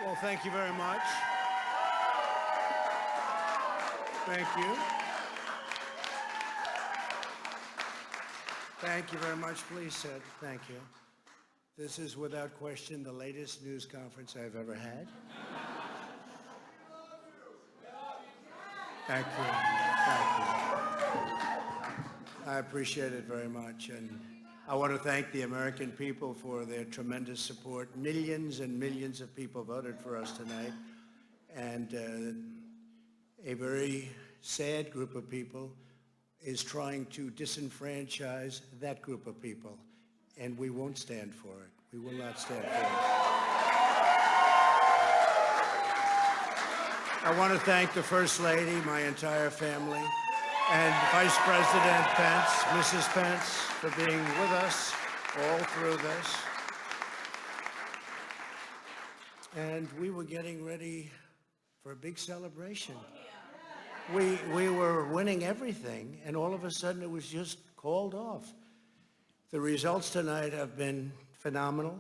Well, thank you very much. Thank you. Thank you very much. Please sit. Thank you. This is without question the latest news conference I've ever had. Thank you. Thank you. I appreciate it very much. And I want to thank the American people for their tremendous support. Millions and millions of people voted for us tonight. And a very sad group of people is trying to disenfranchise that group of people. And we won't stand for it. We will not stand for it. I want to thank the First Lady, my entire family, and Vice President Pence, Mrs. Pence, for being with us all through this. And we were getting ready for a big celebration. We were winning everything, and all of a sudden it was just called off. The results tonight have been phenomenal,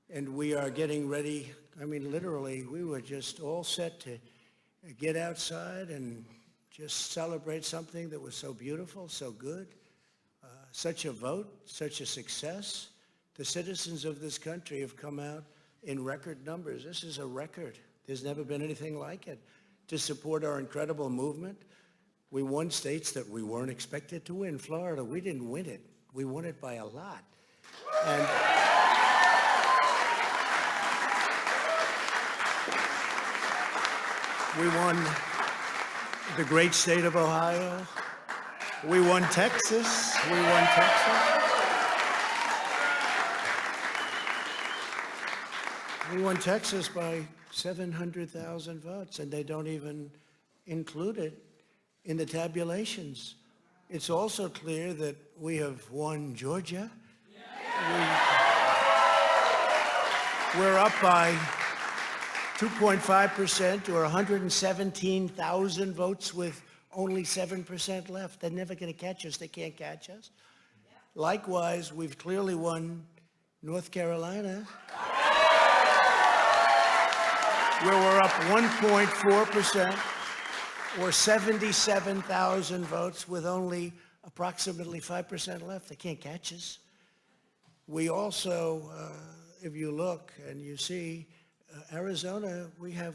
and we are getting ready. I mean, literally, we were just all set to get outside and just celebrate something that was so beautiful, so good, such a vote, such a success. The citizens of this country have come out in record numbers. This is a record. There's never been anything like it. To support our incredible movement, we won states that we weren't expected to win. Florida, we didn't win it. We won it by a lot. And we won the great state of Ohio. We won Texas. We won Texas. We won Texas by 700,000 votes, and they don't even include it in the tabulations. It's also clear that we have won Georgia. We're up by 2.5% or 117,000 votes with only 7% left. They're never going to catch us. They can't catch us. Likewise, we've clearly won North Carolina, where we're up 1.4% or 77,000 votes with only approximately 5% left. They can't catch us. We also, if you look and you see, Arizona, we have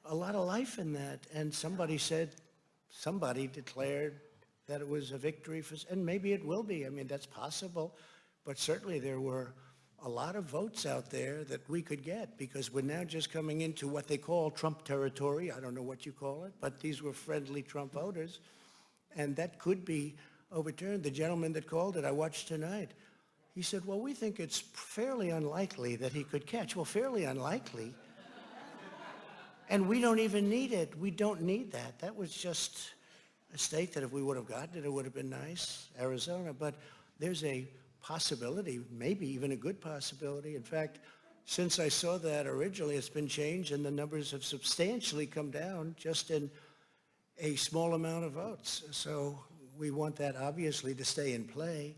a lot of life in that. And somebody declared that it was a victory for, and maybe it will be. I mean, that's possible. But certainly there were a lot of votes out there that we could get, because we're now just coming into what they call Trump territory. I don't know what you call it, but these were friendly Trump voters. And that could be overturned. The gentleman that called it, I watched tonight, he said, well, we think it's fairly unlikely that he could catch. Well, fairly unlikely. And we don't even need it. We don't need that. That was just a state that if we would have gotten it, it would have been nice, Arizona. But there's a possibility, maybe even a good possibility. In fact, since I saw that originally, it's been changed, and the numbers have substantially come down just in a small amount of votes. So we want that, obviously, to stay in play.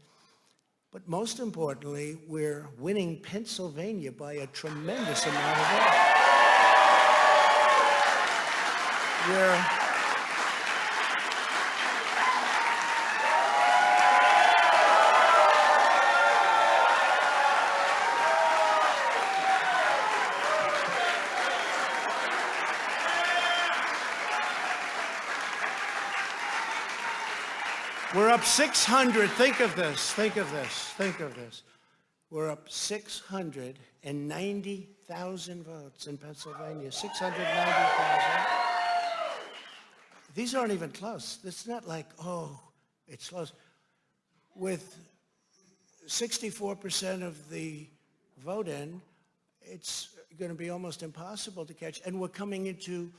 But most importantly, we're winning Pennsylvania by a tremendous amount of votes. We're up 600. Think of this. Think of this. Think of this. We're up 690,000 votes in Pennsylvania. 690,000. These aren't even close. It's not like, oh, it's close. With 64% of the vote in, it's going to be almost impossible to catch. And we're coming into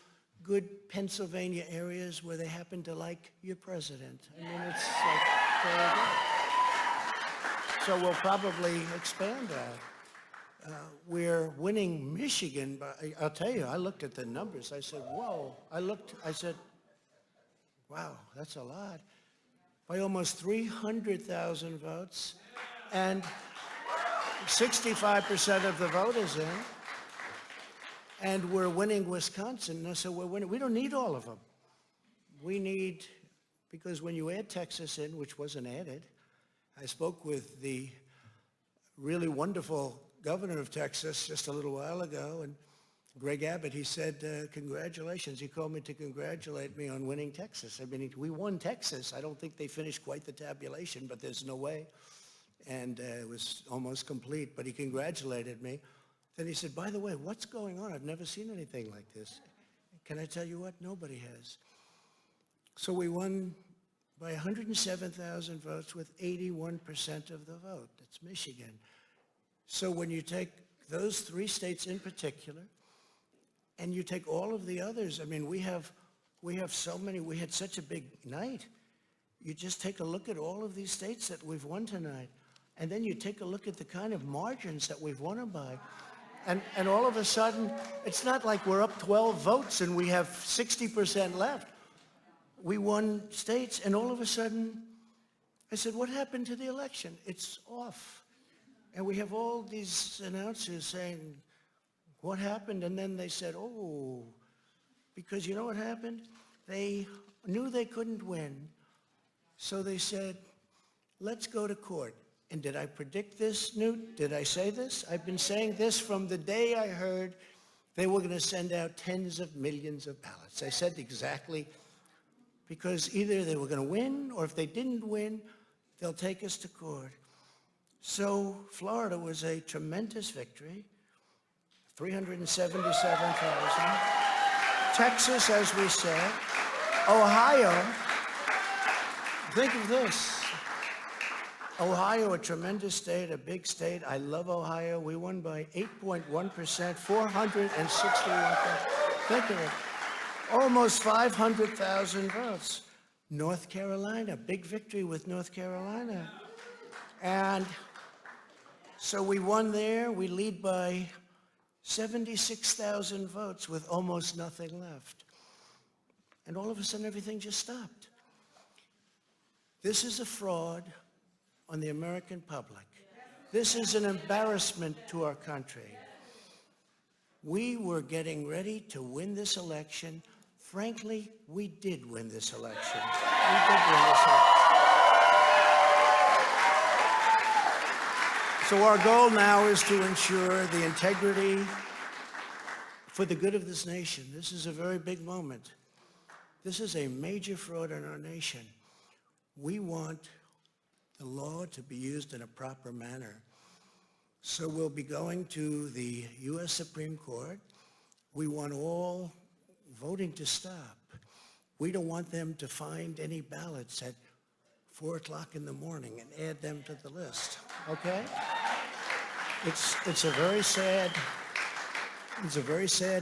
good Pennsylvania areas where they happen to like your president. I mean, it's like very good. So we'll probably expand that. We're winning Michigan by, I'll tell you, I looked at the numbers. I said, whoa. I said, wow, that's a lot. By almost 300,000 votes. And 65% of the vote is in. and we're winning Wisconsin, so we're winning. We don't need all of them. We need, because when you add Texas in, which wasn't added, I spoke with the really wonderful governor of Texas just a little while ago, and Greg Abbott, he said, congratulations. He called me to congratulate me on winning Texas. I mean, we won Texas. I don't think they finished quite the tabulation, but there's no way. And it was almost complete, but he congratulated me. Then he said, by the way, what's going on? I've never seen anything like this. Can I tell you what? Nobody has. So we won by 107,000 votes with 81% of the vote. That's Michigan. So when you take those 3 states in particular, and you take all of the others, I mean, we have so many, we had such a big night. You just take a look at all of these states that we've won tonight, and then you take a look at the kind of margins that we've won them by. And all of a sudden, it's not like we're up 12 votes and we have 60% left. We won states, and all of a sudden, I said, what happened to the election? It's off. And we have all these announcers saying, what happened? And then they said, oh, because you know what happened? They knew they couldn't win, so they said, let's go to court. And did I predict this, Newt? Did I say this? I've been saying this from the day I heard they were going to send out tens of millions of ballots. I said exactly, because either they were going to win, or if they didn't win, they'll take us to court. So Florida was a tremendous victory, 377,000. Texas, as we said. Ohio, think of this. Ohio, a tremendous state, a big state. I love Ohio. We won by 8.1%, 461,000. Think of it. Almost 500,000 votes. North Carolina, big victory with North Carolina. And so we won there. We lead by 76,000 votes with almost nothing left. And all of a sudden, everything just stopped. This is a fraud on the American public. This is an embarrassment to our country. We were getting ready to win this election. Frankly, we did win this election. We did win this election. So our goal now is to ensure the integrity for the good of this nation. This is a very big moment. This is a major fraud in our nation. We want the law to be used in a proper manner. So we'll be going to the U.S. Supreme Court. We want all voting to stop. We don't want them to find any ballots at 4 o'clock in the morning and add them to the list, okay? It's a very sad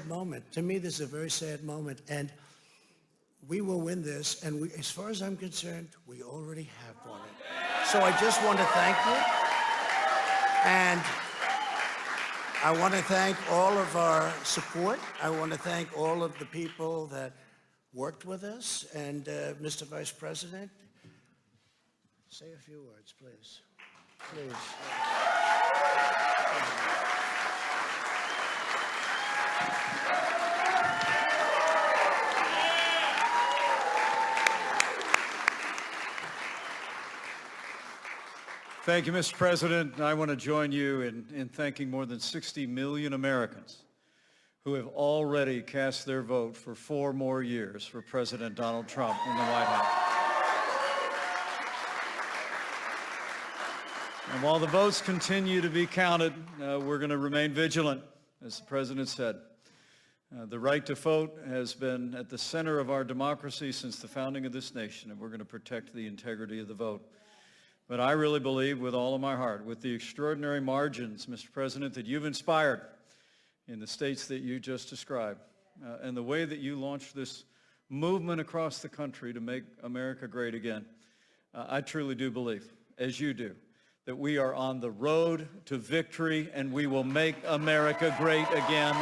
moment. To me, this is a very sad moment, and we will win this, and we, as far as I'm concerned, we already have won it. So I just want to thank you, and I want to thank all of our support. I want to thank all of the people that worked with us, and Mr. Vice President, say a few words, please. Please. Thank you, Mr. President. I want to join you in thanking more than 60 million Americans who have already cast their vote for 4 more years for President Donald Trump in the White House. And while the votes continue to be counted, we're going to remain vigilant, as the President said. The right to vote has been at the center of our democracy since the founding of this nation, and we're going to protect the integrity of the vote. But I really believe with all of my heart, with the extraordinary margins, Mr. President, that you've inspired in the states that you just described, and the way that you launched this movement across the country to make America great again, I truly do believe, as you do, that we are on the road to victory, and we will make America great again.